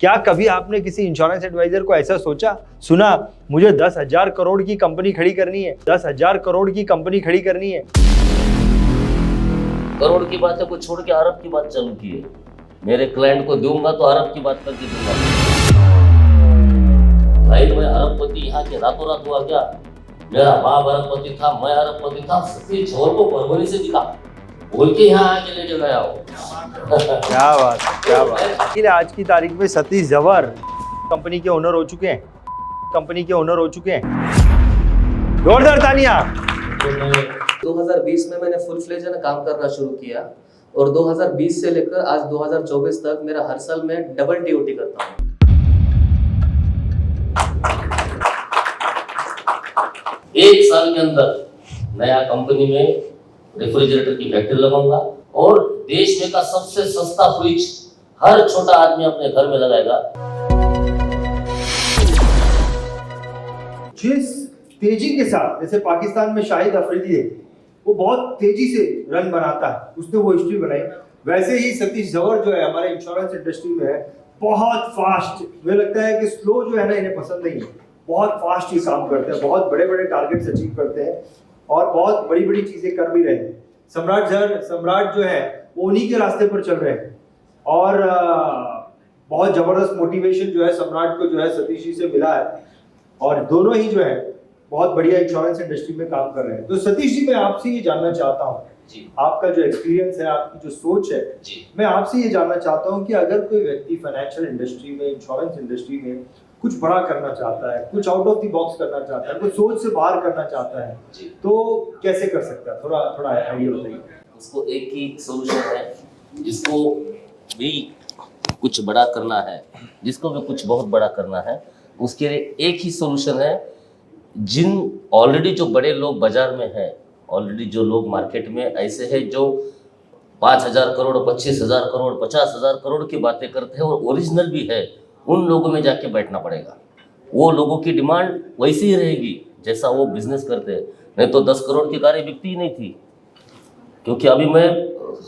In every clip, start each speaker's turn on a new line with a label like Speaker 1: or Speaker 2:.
Speaker 1: क्या कभी आपने किसी इंश्योरेंस एडवाइजर को ऐसा सोचा, सुना, मुझे 10,000 करोड़ की कंपनी खड़ी करनी है, 10,000 करोड़ की कंपनी खड़ी करनी है।
Speaker 2: करोड़ की बात है को छोड़ के अरब की बात चालू की है। मेरे क्लाइंट को दूंगा तो अरब की बात करके दूंगा। भाई मैं अरबपति यहाँ के रातों रात हुआ क्या? मेरा बाप अरबपति था, मैं अरबपति था, सतीश झंवर को परवरी से दिखा बोल के यहाँ आके लेके गया हो।
Speaker 1: क्या बात है, क्या बात है। इसलिए आज की तारीख में सतीश झंवर कंपनी के ओनर हो चुके हैं, कंपनी के ओनर हो चुके हैं। जोरदार तालियां।
Speaker 3: 2020 में मैंने फुल फ्लेज काम करना शुरू किया और 2020 से लेकर आज 2024 तक मेरा हर साल मैं डबल टीओटी करता हूँ।
Speaker 2: एक साल के अंदर नया कंपनी में रेफ्रिजरेटर की फैक्ट्री लगाऊंगा और देश में का सबसे सस्ता फ्रिज हर छोटा आदमी अपने घर में लगाएगा।
Speaker 1: जिस तेजी के साथ जैसे पाकिस्तान में शाहिद अफरीदी है, वो बहुत तेजी से रन बनाता है, उसने वो हिस्ट्री बनाई, वैसे ही सतीश झंवर जो है हमारे इंश्योरेंस इंडस्ट्री में है बहुत फास्ट। मुझे लगता है कि स्लो जो है ना इन्हें पसंद नहीं है, बहुत फास्ट ये काम करते हैं, बहुत बड़े बड़े टारगेट्स अचीव करते हैं और बहुत बड़ी बड़ी चीजें कर भी रहे हैं। सम्राट जो है वो उन्हीं के रास्ते पर चल रहे हैं और बहुत जबरदस्त मोटिवेशन जो है सम्राट को जो है सतीश जी से मिला है और दोनों ही जो है बहुत बढ़िया इंश्योरेंस इंडस्ट्री में काम कर रहे हैं। तो सतीश जी मैं आपसे ये जानना चाहता हूँ, आपका जो एक्सपीरियंस है, आपकी जो सोच है, मैं आपसे ये जानना चाहता हूँ कि अगर कोई व्यक्ति फाइनेंशियल इंडस्ट्री में, इंश्योरेंस इंडस्ट्री में कुछ बड़ा करना चाहता है, कुछ आउट ऑफ द बॉक्स करना चाहता है, कुछ सोच से बाहर करना चाहता है, तो कैसे कर सकता है? थोड़ा आइडिया बताइए।
Speaker 2: उसको एक ही सोल्यूशन है, जिसको भी कुछ बड़ा करना है, जिसको भी कुछ बहुत बड़ा करना है, उसके लिए एक ही सोल्यूशन है। जिन ऑलरेडी जो बड़े लोग बाजार में हैं, ऑलरेडी जो लोग मार्केट में ऐसे हैं जो 5,000 करोड़, 25,000 करोड़, 50,000 करोड़ की बातें करते हैं और ओरिजिनल भी है, उन लोगों में जाके बैठना पड़ेगा। वो लोगों की डिमांड वैसी ही रहेगी जैसा वो बिजनेस करते हैं। नहीं तो 10 करोड़ की कारें बिकती ही नहीं थी। क्योंकि अभी मैं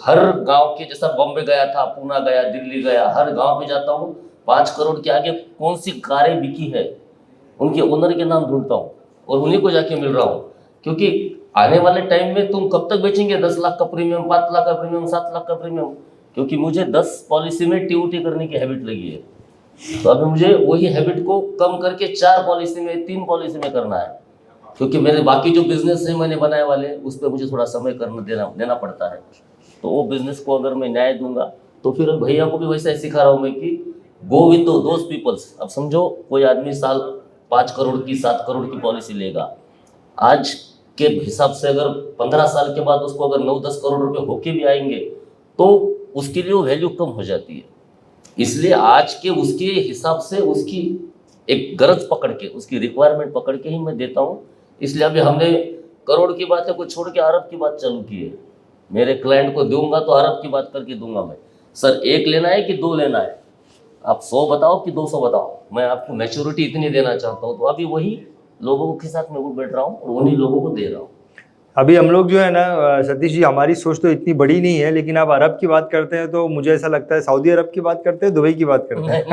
Speaker 2: हर गांव के, जैसा बॉम्बे गया था, पूना गया, दिल्ली गया, हर गांव में जाता हूँ, 5 करोड़ के आगे कौन सी कारें बिकी है उनके ओनर के नाम ढूंढता हूँ और उन्हीं को जाके मिल रहा हूँ। क्योंकि आने वाले टाइम में तुम कब तक बेचेंगे 10 लाख का प्रीमियम, 5 लाख का प्रीमियम, 7 लाख का प्रीमियम? क्योंकि मुझे 10 पॉलिसी में टीओटी करने की हैबिट लगी है, तो अभी मुझे वही हैबिट को कम करके 4 पॉलिसी में, 3 पॉलिसी में करना है। क्योंकि मेरे बाकी जो बिजनेस है मैंने बनाए वाले, उस पर मुझे थोड़ा समय देना पड़ता है। तो वो बिजनेस को अगर मैं न्याय दूंगा तो फिर भैया को भी वैसा ही सिखा रहा हूँ मैं कि गो विद दोज पीपल्स। अब समझो कोई आदमी साल 5 करोड़ की, 7 करोड़ की पॉलिसी लेगा, आज के हिसाब से अगर 15 साल के बाद उसको अगर 9-10 करोड़ रुपए होके भी आएंगे तो उसके लिए वो वैल्यू कम हो जाती है। इसलिए आज के उसके हिसाब से उसकी एक गरज पकड़ के, उसकी रिक्वायरमेंट पकड़ के ही मैं देता हूँ। इसलिए अभी हमने करोड़ की बात है को छोड़ के अरब की बात चालू की है। मेरे क्लाइंट को दूंगा तो अरब की बात करके दूंगा मैं। सर 1 लेना है कि 2 लेना है? आप 100 बताओ कि 200 बताओ, मैं आपको मैच्योरिटी इतनी देना चाहता हूँ। तो अभी वही लोगों के साथ मैं वो बैठ रहा हूँ और उन्हीं लोगों को दे रहा हूँ।
Speaker 1: अभी हम लोग जो है ना सतीश जी, हमारी सोच तो इतनी बड़ी नहीं है, लेकिन आप अरब की बात करते हैं तो मुझे ऐसा लगता है सऊदी अरब की बात करते हैं, दुबई की बात करते हैं।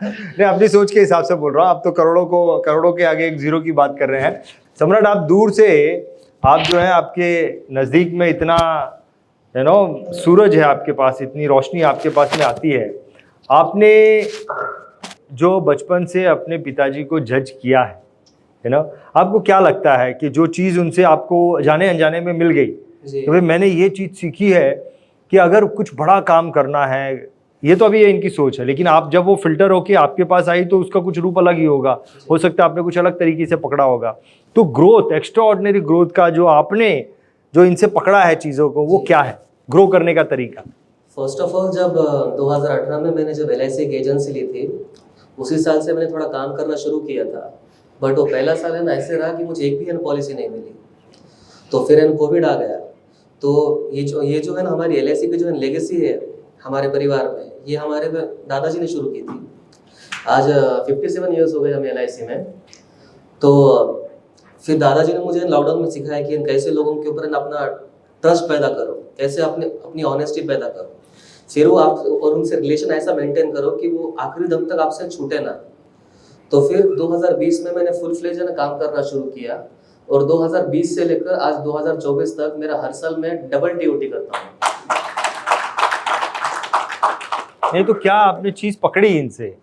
Speaker 1: नहीं, अपनी सोच के हिसाब से बोल रहा हूँ। आप तो करोड़ों के आगे एक जीरो की बात कर रहे हैं। सम्राट, आप दूर से, आप जो है आपके नज़दीक में इतना सूरज है आपके पास, इतनी रोशनी आपके पास में आती है। आपने जो बचपन से अपने पिताजी को जज किया है ना, आपको क्या लगता है कि जो चीज़ उनसे आपको जाने अनजाने में मिल गई तो भाई मैंने ये चीज़ सीखी है कि अगर कुछ बड़ा काम करना है, ये तो अभी ये इनकी सोच है, लेकिन आप जब वो फिल्टर होके आपके पास आई तो उसका कुछ रूप अलग ही होगा, हो सकता है आपने कुछ अलग तरीके से पकड़ा होगा। तो ग्रोथ, एक्स्ट्रा ऑर्डिनरी ग्रोथ का जो आपने जो इनसे पकड़ा है चीज़ों को, वो क्या है ग्रो करने का तरीका?
Speaker 3: फर्स्ट ऑफ ऑल, जब 2018 में मैंने जब LIC की एजेंसी ली थी, उसी साल से मैंने थोड़ा काम करना शुरू किया था। बट वो पहला साल है ना ऐसे रहा कि मुझे एक भी पॉलिसी नहीं मिली। तो फिर कोविड आ गया। तो ये जो है ना हमारी LIC की जो लेगेसी है हमारे परिवार में, ये हमारे दादाजी ने शुरू की थी। आज 57 ईयर्स हो गए हमें LIC में। तो फिर दादाजी ने मुझे लॉकडाउन में सिखाया कि कैसे लोगों के ऊपर अपना ट्रस्ट पैदा करो, कैसे अपनी ऑनेस्टी पैदा करो। फिर वो आप और उनसे रिलेशन ऐसा मेंटेन करो कि वो आखिरी दम तक आपसे छूटे ना। तो फिर 2020 में मैंने फुल फ्लेज में काम करना शुरू किया, और 2020 से लेकर आज 2024 तक मेरा हर साल मैं डबल टीओटी करता हूँ।
Speaker 1: नहीं तो क्या आपने चीज पकड़ी इनसे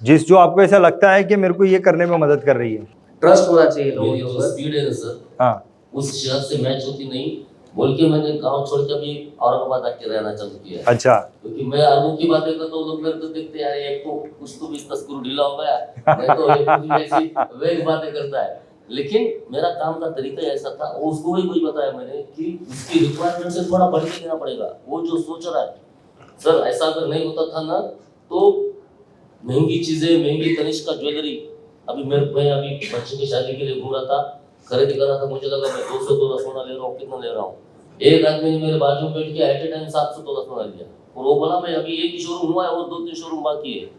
Speaker 1: जो आपको ऐसा लगता है कि मेरे को ये करने में मदद कर रही है?
Speaker 3: ट्रस्ट होना चाहिए लोगों
Speaker 2: मेरी
Speaker 3: के
Speaker 2: जो
Speaker 3: ऊपर।
Speaker 2: स्पीड है ना सर,
Speaker 1: हाँ,
Speaker 2: उस शहर से मैच होती नहीं बोल के मैंने गांव छोड़ के अभी औरंगाबाद आके रहना चालू किया है।
Speaker 1: अच्छा।
Speaker 2: क्योंकि मैं अरबों की बातें करता हूँ, लोग मेरे को देखते हैं यार एक तो कुछ तो भी इसका स्क्रू ढीला हो गया, नहीं तो एक कुछ भी ऐसी वेग बातें करता है। लेकिन मेरा काम का तरीका ऐसा था, उसको भी कुछ बताया मैंने कि उसकी रिक्वायरमेंट से थोड़ा बढ़ के देना पड़ेगा। वो जो सोच रहा है सर, ऐसा अगर नहीं होता था ना तो महंगी चीजें, महंगी तनिष्क का ज्वेलरी, अभी मैं अभी बच्चे की शादी के लिए घूम रहा था, खरीद कर रहा था, मुझे लगा मैं 200 तोला सोना ले रहा हूँ, कितना ले रहा हूँ। एक आदमी ने मेरे बाजू में बैठ के एट ए टाइम 700 तोला सोना लिया, और वो बोला मैं अभी एक ही शोरूम हुआ है और 2-3 शोरूम बाकी है।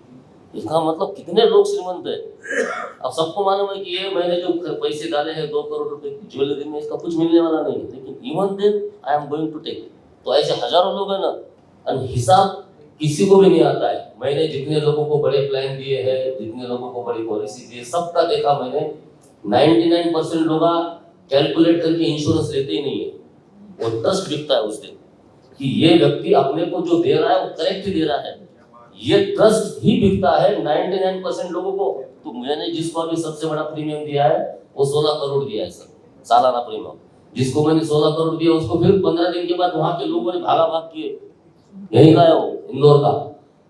Speaker 2: इसका मतलब कितने लोग श्रीमंत है। अब सबको मालूम है कि ये मैंने जो पैसे डाले हैं 2 करोड़ रुपए की ज्वेलरी में, इसका कुछ मिलने वाला नहीं है, लेकिन even then I am going to take. तो ऐसे हजारों लोग हैं ना, और हिसाब किसी को भी नहीं आता है। मैंने जितने लोगों को बड़े प्लान दिए हैं, जितने लोगों को बड़ी पॉलिसी दी है, सबका देखा मैंने। 99% लोग कैलकुलेट करके इंश्योरेंस लेते ही नहीं है। वो ट्रस्ट दिखता है उस दिन कि ये व्यक्ति अपने को जो दे रहा है वो करेक्ट दे रहा है, ये ट्रस्ट ही दिखता है 99% लोगों को। तो मैंने जिसको अभी सबसे बड़ा प्रीमियम दिया है वो 16 करोड़ दिया है सर, सालाना प्रीमियम। जिसको मैंने 16 करोड़ दिया उसको फिर 15 दिन के बाद वहां के लोगों ने भागा भाग किए, यही का है वो इंदौर का,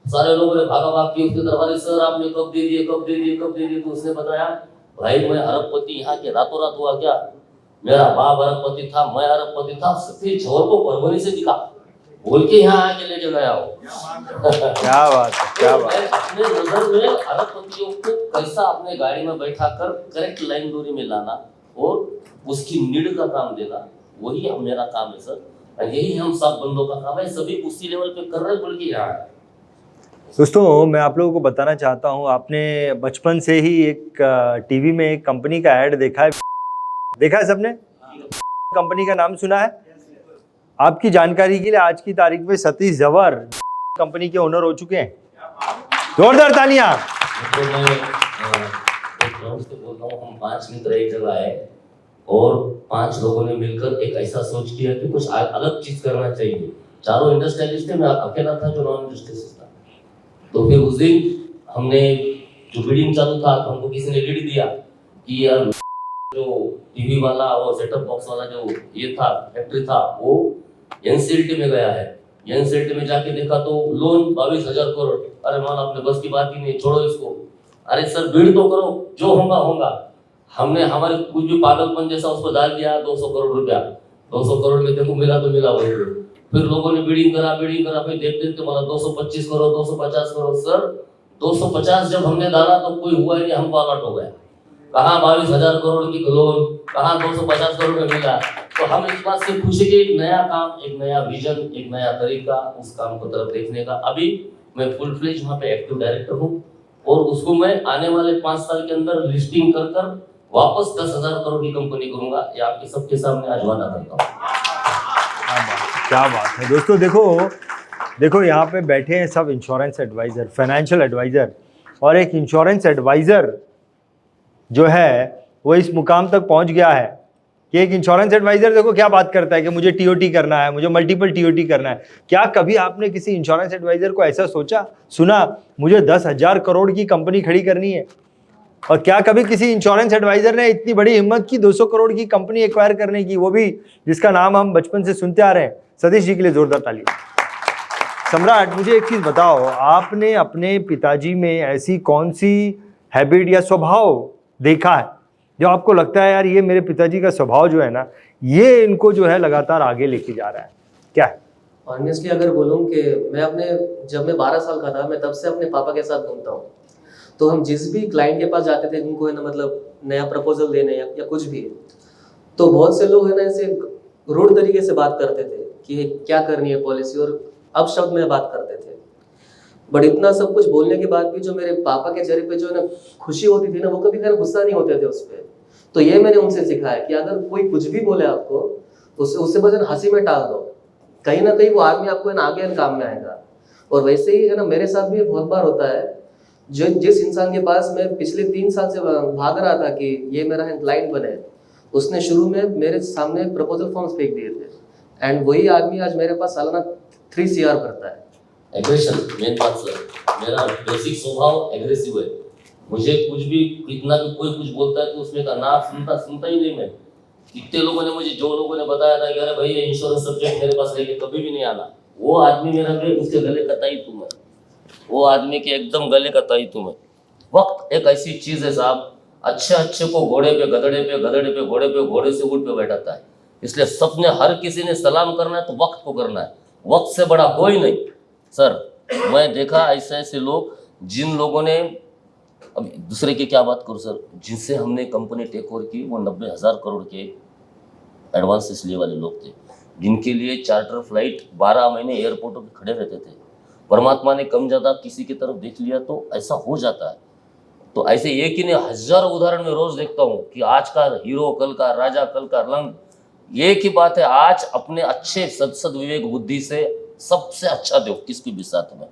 Speaker 2: सारे लोगों ने भागा भाग किए उसके दरबार, सर आपने कब दे दिए, कब दे दिए, कब दे दिए। तो उसने बताया भाई मैं अरबपति यहाँ के रातों रात हुआ क्या, मेरा बाप अरबपति था, मैं अरबपति था, सतीश झोर को परवरी से दिखा बोल के यहाँ आके लेके गया हो।
Speaker 1: क्या बात है, क्या बात है।
Speaker 2: अपने नजर में अरबपतियों को कैसा अपने गाड़ी में बैठा कर करेक्ट लाइन दूरी में लाना और उसकी नीड का काम देना, वही मेरा काम है सर। और यही हम सब बंदों का काम है, सभी उसी लेवल पे कर रहे हैं बोल के यहाँ है।
Speaker 1: दोस्तों मैं आप लोगों को बताना चाहता हूँ, आपने बचपन से ही एक टीवी में एक कंपनी का ऐड देखा है सबने? कंपनी का नाम सुना है? आपकी जानकारी के लिए आज की तारीख में सतीश जवर कंपनी के ओनर हो चुके हैं। जोरदार तालियां।
Speaker 2: तो मैं एक ग्राउंड से बोल रहा हूँ, हम 5 मित्र एक जगह आए और 5 लोगों ने मिलकर एक ऐसा सोच किया कि कुछ अलग चीज करना चाहिए। चारों इंडस्ट्रियलिस्ट थे, मैं अकेला था जो नॉन इंडस्ट्रियलिस्ट था। तो फिर उस दिन हमने जो बिल्डिंग चालू था, तो हमको किसी ने लीड दिया कि यार जो टीवी वाला और सेटअप बॉक्स वाला जो ये था फैक्ट्री था, वो एनसीएलटी में गया है। एनसीएलटी में जाके देखा तो लोन 22,000 करोड़। अरे मान अपने बस की बात ही नहीं, छोड़ो इसको। अरे सर भीड़ तो करो, जो होगा होगा। हमने हमारे कुछ भी पागलपन जैसा उसको डाल दिया 200 करोड़ रुपया। 200 करोड़ में देखो मिला तो मिला वही। फिर लोगों ने बिडिंग करा, फिर देखते मतलब 225 करोड़, 250 करोड़। सर 250 जब हमने डाला तो कोई हुआ ही नहीं, हमको अलर्ट हो गया। कहाँ 22,000 करोड़ की लोन, कहाँ 250 करोड़ में मिला। तो हम इस बात से खुश है कि एक नया काम, एक नया विजन, एक नया तरीका उस काम को तरफ देखने का। अभी मैं फुल फ्लेज वहाँ पे एक्टिव डायरेक्टर हूँ और उसको मैं आने वाले 5 साल के अंदर लिस्टिंग कर वापस 10,000 करोड़ की कंपनी करूंगा। ये आपके सबके सामने आज वादा करता हूँ।
Speaker 1: क्या बात है दोस्तों। देखो यहाँ पे बैठे हैं सब इंश्योरेंस एडवाइज़र, फाइनेंशियल एडवाइज़र, और एक इंश्योरेंस एडवाइज़र जो है वो इस मुकाम तक पहुँच गया है कि एक इंश्योरेंस एडवाइज़र देखो क्या बात करता है कि मुझे टीओटी करना है, मुझे मल्टीपल टीओटी करना है। क्या कभी आपने किसी इंश्योरेंस एडवाइज़र को ऐसा सुना मुझे 10,000 करोड़ की कंपनी खड़ी करनी है? और क्या कभी किसी इंश्योरेंस एडवाइज़र ने इतनी बड़ी हिम्मत की 200 करोड़ की कंपनी एक्वायर करने की, वो भी जिसका नाम हम बचपन से सुनते आ रहे हैं? सतीश जी के लिए जोरदार ताली। सम्राट, मुझे एक चीज़ बताओ, आपने अपने पिताजी में ऐसी कौन सी हैबिट या स्वभाव देखा है जो आपको लगता है यार ये मेरे पिताजी का स्वभाव जो है ना, ये इनको जो है लगातार आगे लेके जा रहा है? क्या है?
Speaker 3: ऑनेस्टली अगर बोलूँ कि जब मैं 12 साल का था, मैं तब से अपने पापा के साथ घूमता हूँ। तो हम जिस भी क्लाइंट के पास जाते थे, उनको है ना मतलब नया प्रपोजल देने या कुछ भी, तो बहुत से लोग है ना ऐसे रूड तरीके से बात करते थे कि क्या करनी है पॉलिसी, और अपशब्द में बात करते थे। बट इतना सब कुछ बोलने के बाद भी जो मेरे पापा के चेहरे पे जो है ना खुशी होती थी ना, वो कभी खैर गुस्सा नहीं होते थे उस पर। तो ये मैंने उनसे सीखा है कि अगर कोई कुछ भी बोले आपको तो उससे बस हंसी में टाल दो, कहीं ना कहीं वो आदमी आपको है ना आगे है ना काम में आएगा। और वैसे ही है ना मेरे साथ भी बहुत बार होता है, जो जिस इंसान के पास मैं पिछले 3 साल से भाग रहा था कि ये मेरा क्लाइंट बने, उसने शुरू में मेरे सामने प्रपोजल फॉर्म्स फेंक दिए थे एंड वही आदमी आज मेरे पास सालाना 3 CR भरता है।
Speaker 2: एग्रेशन मेन बात सर, मेरा बेसिक स्वभाव एग्रेसिव है। मुझे कुछ भी कितना भी कोई कुछ बोलता है तो उसमें का ना सुनता ही नहीं मैं। कितने लोगों ने मुझे, जो लोगों ने बताया था कि अरे भाई ये इंश्योरेंस सब्जेक्ट मेरे पास लेके कभी भी नहीं आना, वो आदमी मेरा भी उसके गले का ताई तुम है, वो आदमी के एकदम गले का ताई तुम है। वक्त एक ऐसी चीज है साहब, अच्छे को घोड़े पे गधड़े पे, गधड़े पे घोड़े पे, घोड़े से ऊँट पे बैठाता है। इसलिए सबने, हर किसी ने सलाम करना है तो वक्त को करना है, वक्त से बड़ा कोई नहीं सर। मैं देखा ऐसे ऐसे लोग जिन लोगों ने, अब दूसरे की क्या बात करूं सर, जिनसे हमने कंपनी टेक ओवर की वो 90,000 करोड़ के एडवांसेस लिए वाले लोग थे, जिनके लिए चार्टर फ्लाइट 12 महीने एयरपोर्टों पे खड़े रहते थे। परमात्मा ने कम ज़्यादा किसी की तरफ देख लिया तो ऐसा हो जाता है। तो ऐसे एक ही नहीं, हजारों उदाहरण में रोज देखता हूँ कि आज का हीरो कल का राजा, कल का रंग। एक ही बात है, आज अपने अच्छे सद विवेक बुद्धि से सबसे अच्छा दो किसकी भी साथ में।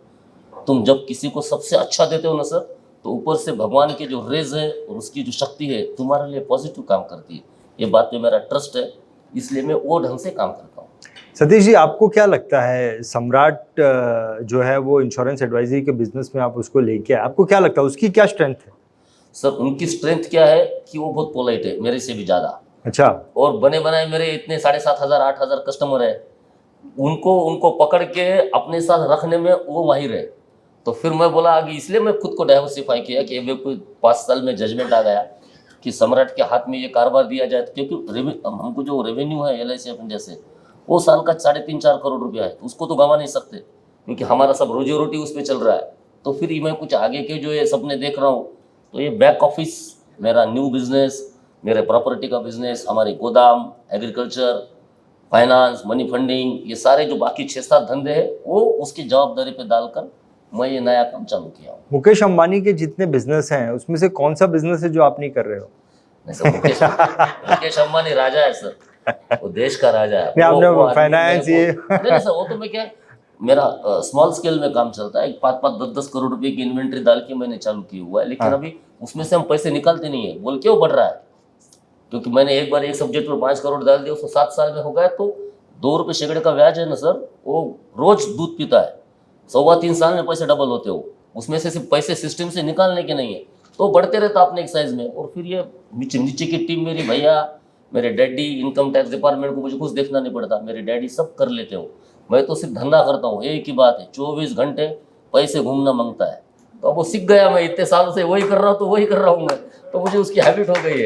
Speaker 2: तुम जब किसी को सबसे अच्छा देते हो ना सर, तो ऊपर से भगवान के जो रेज है और उसकी जो शक्ति है तुम्हारे लिए पॉजिटिव काम करती है। ये बात पे मेरा ट्रस्ट है, इसलिए मैं वो ढंग से काम करता हूँ।
Speaker 1: सतीश जी, आपको क्या लगता है सम्राट जो है वो इंश्योरेंस एडवाइजरी के बिजनेस में आप उसको लेके आए, आपको क्या लगता है उसकी क्या स्ट्रेंथ है?
Speaker 2: सर उनकी स्ट्रेंथ क्या है कि वो बहुत पोलाइट है, मेरे से भी ज़्यादा।
Speaker 1: अच्छा।
Speaker 2: और बने बनाए मेरे इतने 7,500 8,000 कस्टमर है, उनको पकड़ के अपने साथ रखने में वो माहिर है। तो फिर मैं बोला आगे, इसलिए मैं खुद को डाइवर्सिफाई किया कि अभी कोई 5 साल में जजमेंट आ गया कि सम्राट के हाथ में ये कारोबार दिया जाए, क्योंकि हमको जो रेवेन्यू है LIC ऑफ इंडिया से वो साल का 3.5-4 करोड़ रुपया है, तो उसको तो गंवा नहीं सकते क्योंकि हमारा सब रोजी रोटी उस पर चल रहा है। तो फिर मैं कुछ आगे के जो ये सपने देख रहा हूँ, तो ये बैक ऑफिस, मेरा न्यू बिजनेस, मेरे प्रॉपर्टी का बिजनेस, हमारे गोदाम, एग्रीकल्चर, फाइनेंस, मनी फंडिंग, ये सारे जो बाकी 6-7 धंधे हैं वो उसकी जवाबदारी पे डालकर मैं ये नया काम चालू किया हूँ।
Speaker 1: मुकेश अंबानी के जितने बिजनेस हैं उसमें से कौन सा बिजनेस है जो आप नहीं कर रहे हो?
Speaker 2: नहीं सर, मुकेश अंबानी राजा है सर, वो देश का राजा है।
Speaker 1: नहीं, आपने
Speaker 2: वो
Speaker 1: फाइनेंस ये
Speaker 2: नहीं सर, वो तो मैं क्या, मेरा स्मॉल स्केल में काम चलता है। 5-5 10-10 करोड़ रुपए की इन्वेंट्री डाल के मैंने चालू किया हुआ है, लेकिन
Speaker 1: हाँ।
Speaker 2: अभी उसमें से हम पैसे निकालते नहीं है। बोल क्यों बढ़ रहा है? क्योंकि मैंने एक बार एक सब्जेक्ट पर 5 करोड़ डाल दिया, उसको 7 साल में हो गया, तो 2 रुपये शेकड़े का ब्याज है ना सर, वो रोज दूध पीता है। 3.25 साल में पैसे डबल होते हो, उसमें से सिर्फ पैसे सिस्टम से निकालने के नहीं है, तो बढ़ते रहता अपने एक साइज में। और फिर ये नीचे की टीम, मेरी भैया, मेरे डैडी, इनकम टैक्स डिपार्टमेंट को मुझे कुछ देखना नहीं पड़ता, मेरे डैडी सब कर लेते हो। मैं तो सिर्फ धंधा करता हूँ। एक ही बात है, 24 घंटे पैसे घूमना मांगता है, तो अब वो सीख गया। मैं इतने सालों से वही कर रहा हूँ, तो वही कर रहा हूँ मैं, तो मुझे उसकी हैबिट हो गई है,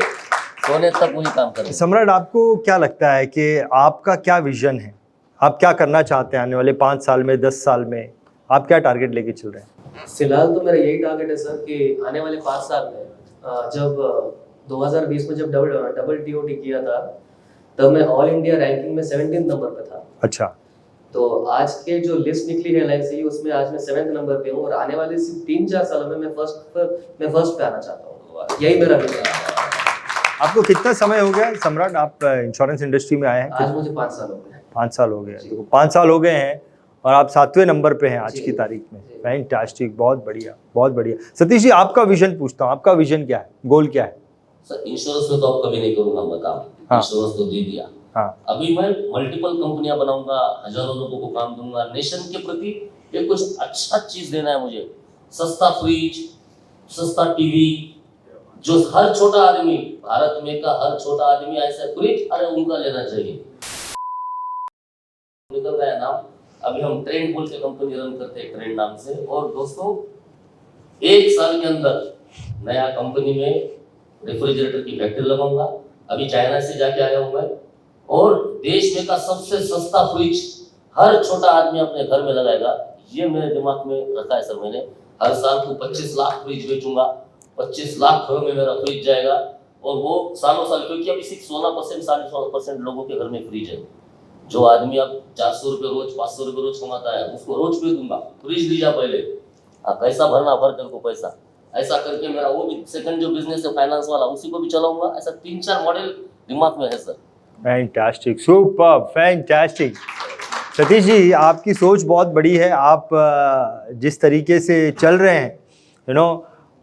Speaker 2: सोने तक वही काम कर रहे हैं।
Speaker 1: सम्राट, आपको क्या लगता है कि आपका क्या विजन है? आप क्या करना चाहते हैं आने वाले 5 साल में, 10 साल में? आप क्या टारगेट लेके चल रहे हैं?
Speaker 3: फिलहाल तो मेरा यही टारगेट है सर कि आने वाले 5 साल में, जब 2020 में जब डबल TOT किया था, तब मैं ऑल इंडिया रैंकिंग में 17 नंबर पे था।
Speaker 1: अच्छा।
Speaker 3: तो आज के जो लिस्ट निकली है LIC, उसमें आज मैं 7th नंबर पे हूँ और आने वाले 3-4 सालों में मैं फर्स्ट पे आना चाहता हूँ। यही मेरा विजन है।
Speaker 1: आपको कितना समय हो गया सम्राट, आप इंश्योरेंस इंडस्ट्री में आए हैं?
Speaker 3: आज मुझे 5 साल हो गए।
Speaker 1: 5 साल हो गए। तो 5 साल हो गए हैं और आप 7वें नंबर पे हैं आज
Speaker 3: जी,
Speaker 1: की तारीख में।
Speaker 3: जी।
Speaker 1: फैंटास्टिक, बहुत बढ़िया, बहुत बढ़िया। सतीश जी, आपका विजन पूछता हूँ, आपका विजन क्या है, गोल क्या है?
Speaker 2: सर इंश्योरेंस में तो आप कभी नहीं करूंगा मैं काम।
Speaker 1: हाँ।
Speaker 2: इंश्योरेंस तो दे दिया।
Speaker 1: हाँ।
Speaker 2: अभी मैं मल्टीपल कंपनियां बनाऊंगा, हजारों लोगों को काम दूंगा। नेशन के प्रति एक कुछ अच्छा चीज देना है मुझे। सस्ता फ्रिज, सस्ता टीवी, जो हर छोटा आदमी, भारत में का हर छोटा आदमी ऐसा फ्रिज, अरे उनका लेना चाहिए। निकल गया नाम। अभी हम ट्रेंड बोल के कंपनी रन करते हैं, ट्रेंड नाम से। और दोस्तों, 1 साल के अंदर नया कंपनी में रेफ्रिजरेटर की फैक्ट्री लगाऊंगा। अभी चाइना से जाके आया हूं मैं, और देश में का सबसे सस्ता फ्रिज हर छोटा आदमी अपने घर में लगाएगा, ये मेरे दिमाग में रखा है सर मैंने। हर साल को 25 लाख फ्रिज बेचूंगा, 25 लाख घरों में मेरा फ्रिज जाएगा, और वो सालों साल, क्योंकि अभी सिर्फ 16% 16.5% लोगों के घर में फ्रिज है। जो आदमी अब 400 रुपये रोज, 500 रुपये रोज कमाता है, उसको रोज पे दूंगा, फ्रिज लीजा पहले, कैसा भरना भर तेरे को पैसा। ऐसा करके मेरा वो भी सेकंड जो बिजनेस है फाइनेंस वाला, उसी को भी चलाऊंगा। ऐसा 3-4 मॉडल दिमाग में है sir.
Speaker 1: Fantastic, super, fantastic. Satish ji, आपकी सोच बहुत बड़ी है। आप जिस तरीके से चल रहे हैं,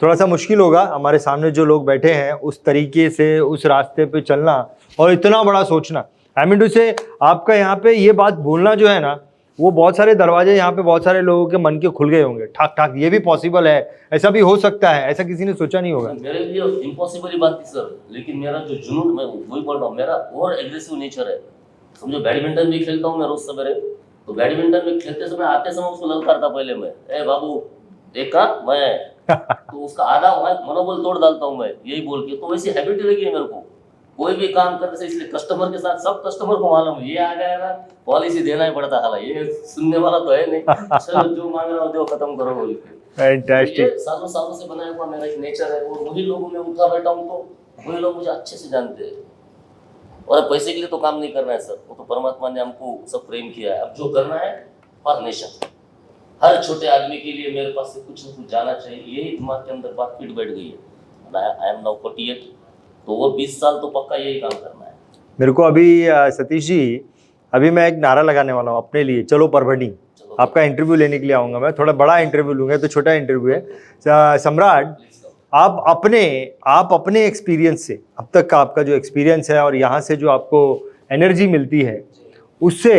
Speaker 1: थोड़ा सा मुश्किल होगा हमारे सामने जो लोग बैठे हैं उस तरीके से उस रास्ते पे चलना और इतना बड़ा सोचना। आई मीन टू से, आपका यहाँ पे ये बात बोलना जो है ना, वो बहुत सारे दरवाजे यहाँ पे बहुत सारे लोगों के मन के खुल गए होंगे। ठाक ठाक, ये भी पॉसिबल है, ऐसा भी हो सकता है, ऐसा किसी ने सोचा नहीं होगा।
Speaker 2: मेरे लिए इम्पॉसिबल ही बात थी सर, लेकिन मेरा जो जुनून, मैं वही बोल रहा हूँ, मेरा और एग्रेसिव नेचर है। समझो बैडमिंटन भी खेलता हूँ मैं रोज सवेरे, तो बैडमिंटन में खेलते समय आते समय उसको ललकारता पहले मैं, ए बाबू देखा मैं तो उसका आधा मनोबल तोड़ डालता हूँ मैं, यही बोल के। तो वैसी हैबिट लगी है मेरे को कोई भी काम करने से। इसलिए कस्टमर के साथ, सब कस्टमर को मालूम है, ये आ गया ना पॉलिसी देना ही पड़ता है, ये सुनने वाला तो है नहीं, चलो जो मांग रहा हो दो, खत्म करो बोल के।
Speaker 1: फैंटास्टिक।
Speaker 2: सालों सालों से बनाया हुआ मेरा एक नेचर है, और वही लोगों में उठा बैठा हूँ तो वही लोग मुझे अच्छे से जानते हैं। और पैसे के लिए तो काम नहीं करना है सर, वो तो परमात्मा ने हमको सब प्रेम किया है। अब जो करना है फॉर नेशन, हर छोटे आदमी के लिए मेरे पास से कुछ न कुछ जाना चाहिए, यही दिमाग के अंदर बात फिट बैठ गई है। आई एम नाउ 48, तो वो 20 साल तो पक्का यही काम करना है
Speaker 1: मेरे को। अभी सतीश जी, अभी मैं एक नारा लगाने वाला हूँ अपने लिए, चलो परभणी। आपका इंटरव्यू लेने के लिए आऊँगा मैं, थोड़ा बड़ा इंटरव्यू लूँगा, तो छोटा इंटरव्यू है। सम्राट, आप अपने एक्सपीरियंस से, अब तक का आपका जो एक्सपीरियंस है और यहाँ से जो आपको एनर्जी मिलती है, उससे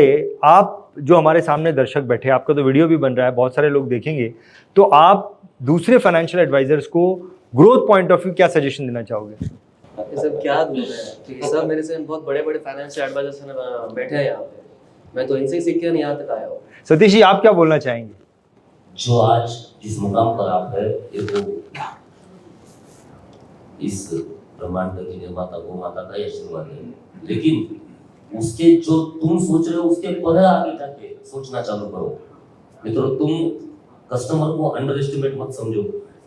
Speaker 1: आप जो हमारे सामने दर्शक बैठे, आपका तो वीडियो भी बन रहा है, बहुत सारे लोग देखेंगे, तो आप दूसरे फाइनेंशियल एडवाइजर्स को ग्रोथ पॉइंट ऑफ व्यू क्या सजेशन देना चाहोगे?
Speaker 3: ये सब क्या बोल रहे हैं, क्योंकि सब मेरे से बहुत बड़े बड़े फाइनेंशियल एडवाइजर्स बैठे हैं यहाँ पे, मैं तो इनसे ही सीख के यहाँ तक आया हूँ।
Speaker 1: सतीश जी, आप क्या बोलना चाहेंगे?
Speaker 2: जो आज जिस मुकाम पर आप है, ये तो इस ब्रह्मांड की निर्माता गौ माता का ही आशीर्वाद है, लेकिन उसके जो तुम सोच रहे हो उसके परे आगे जाके सोचना चालू करो मित्रों। तुम कस्टमर को अंडर एस्टिमेट मत समझो।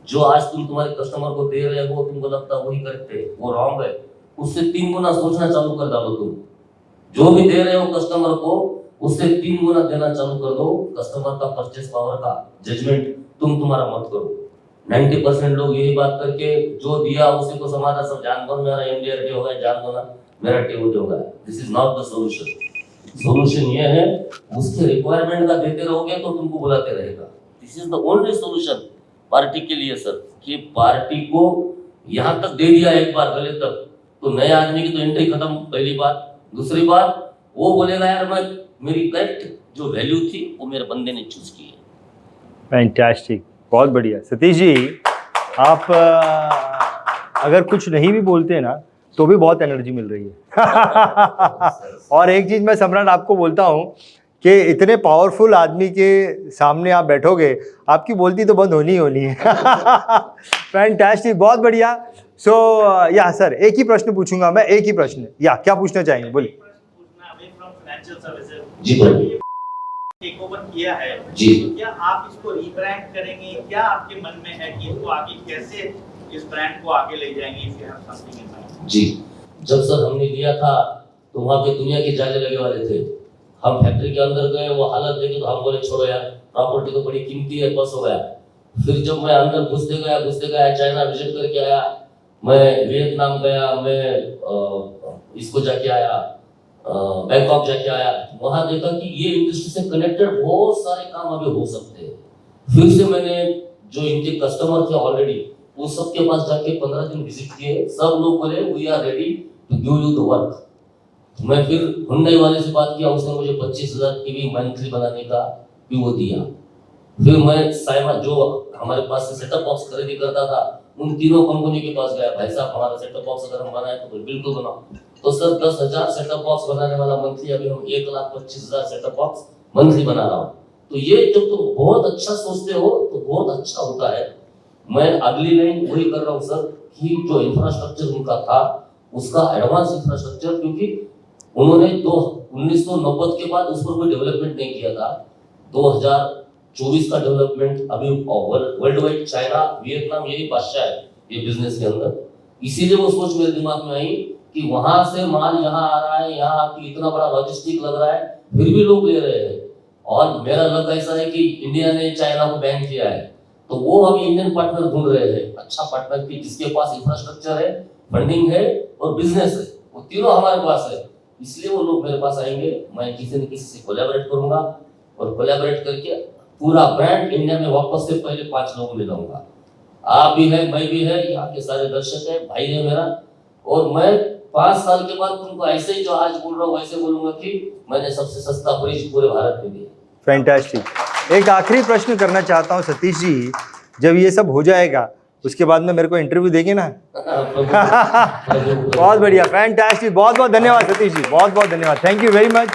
Speaker 2: जो आज तुम तुम्हारे कस्टमर को दे रहे हो, तुमको लगता है वही करेक्ट है, वो रॉन्ग है, उससे 3 गुना सोचना चालू कर डालो। तुम जो भी दे रहे हो कस्टमर को, उससे 3 गुना देना चालू कर दो। कस्टमर का परचेस पावर का जजमेंट तुम्हारा मत करो। 90% लोग यही बात करके जो दिया उसी को समाधा, सब जान दो मेरा एमडीआर हो गया, जान दो ना मेरा टीओडी हो गया। This is not the solution. Solution ये है, उसके रिक्वायरमेंट का देते रहोगे तो तुमको बुलाते रहेगा। This is the only solution party के लिए सर, कि पार्टी को यहाँ तक दे दिया एक बार गले तक, तो नए आदमी की तो एंट्री खत्म, पहली बात। दूसरी बात, वो बोलेगा यार मैं, मेरी करेक्ट जो वैल्यू थी वो मेरे बंदे ने चूज की है।
Speaker 1: फैंटास्टिक, बहुत बढ़िया। सतीश जी, आप अगर कुछ नहीं भी बोलते हैं ना, तो भी बहुत एनर्जी मिल रही है। और एक चीज़ मैं सम्राट आपको बोलता हूँ कि इतने पावरफुल आदमी के सामने आप बैठोगे, आपकी बोलती तो बंद होनी ही होनी है। फैंटास्टिक, बहुत बढ़िया। सो या सर, एक ही प्रश्न पूछूंगा मैं, एक ही प्रश्न। या क्या पूछना चाहेंगे, बोलिए।
Speaker 2: जी
Speaker 4: टेक ओवर किया है
Speaker 2: जी,
Speaker 4: तो क्या आप इसको रीब्रांड करेंगे? क्या आपके मन में है कि इसको आगे कैसे इस ब्रांड को आगे ले जाएंगे? If you have something in mind.
Speaker 2: जी, जब सर हमने लिया था तो वहाँ पे दुनिया के जाले लगे वाले थे। हम फैक्ट्री के अंदर गए, वो हालत देखी तो हम बोले छोड़ो यार, प्रॉपर्टी तो बड़ी कीमती है, बस हो गया। फिर जब मैं अंदर घुसते गया, चाइना विजिट करके आया, मैं वियतनाम गया, मैं इसको जाके आया, बैंकॉक जाके आया, वहां देखा कि ये इंडस्ट्री से कनेक्टेड बहुत सारे काम अभी हो सकते हैं। फिर से मैंने जो इनके कस्टमर थे ऑलरेडी, वो सबके पास जाके 15 दिन विजिट किए। सब लोग बोले we are ready to give you the work. मैं फिर हुंडई वाले से बात किया, उसने मुझे 25,000 की भी मंथली बनाने का भी वो दिया। फिर मैं साइमा जो हमारे पास से सेटअप बॉक्स खरीदी करता था, उन तीनों कंपनी के पास गया, भाई साहब हमारा सेटअप बॉक्स अगर हम बनाए तो बिल्कुल बनाओ। तो सर 10,000 सेटअप बॉक्स बनाने वाला मंथली, अभी हम 1,25,000 सेटअप बॉक्स मंथली बना रहा हूँ। तो ये जब तुम बहुत अच्छा सोचते हो तो बहुत अच्छा होता है। मैं अगली लाइन वही कर रहा हूँ सर, कि जो इंफ्रास्ट्रक्चर उनका था उसका एडवांस इंफ्रास्ट्रक्चर, क्योंकि उन्होंने 1990 के बाद उस पर कोई डेवलपमेंट नहीं किया था। 2024 का डेवलपमेंट अभी वर्ल्ड वाइड चाइना वियतनाम यही बादशाह है ये बिजनेस के अंदर। इसीलिए वो सोच मेरे दिमाग में आई कि वहां से माल यहाँ आ रहा है, यहाँ आके इतना बड़ा लॉजिस्टिक लग रहा है, फिर भी लोग ले रहे हैं। और मेरा लग ऐसा है कि इंडिया ने चाइना को बैन किया है, तो वो अभी इंडियन पार्टनर ढूंढ रहे हैं, अच्छा पार्टनर की जिसके पास इंफ्रास्ट्रक्चर है, फंडिंग है और बिजनेस है, वो तीनों हमारे पास है। इसलिए वो लोग मेरे पास आएंगे। मैं किसी न किसी से कोलैबोरेट करूंगा और कोलैबोरेट करके पूरा ब्रांड इंडिया में वापस से पहले 5 लोगों में लाऊंगा। आप भी है, मैं भी है, यहाँ के सारे दर्शक है, भाई है मेरा। और मैं 5 साल के बाद तुमको ऐसे ही जो आज बोल रहा हूँ वैसे बोलूंगा कि मैंने सबसे सस्ता फ्रिज पूरे भारत में दिया।
Speaker 1: फैंटास्टिक। एक आखिरी प्रश्न करना चाहता हूँ सतीश जी, जब ये सब हो जाएगा उसके बाद में मेरे को इंटरव्यू देंगे ना? बहुत बढ़िया, फैंटास्टिक। बहुत बहुत धन्यवाद सतीश जी, बहुत बहुत धन्यवाद। Thank you very much.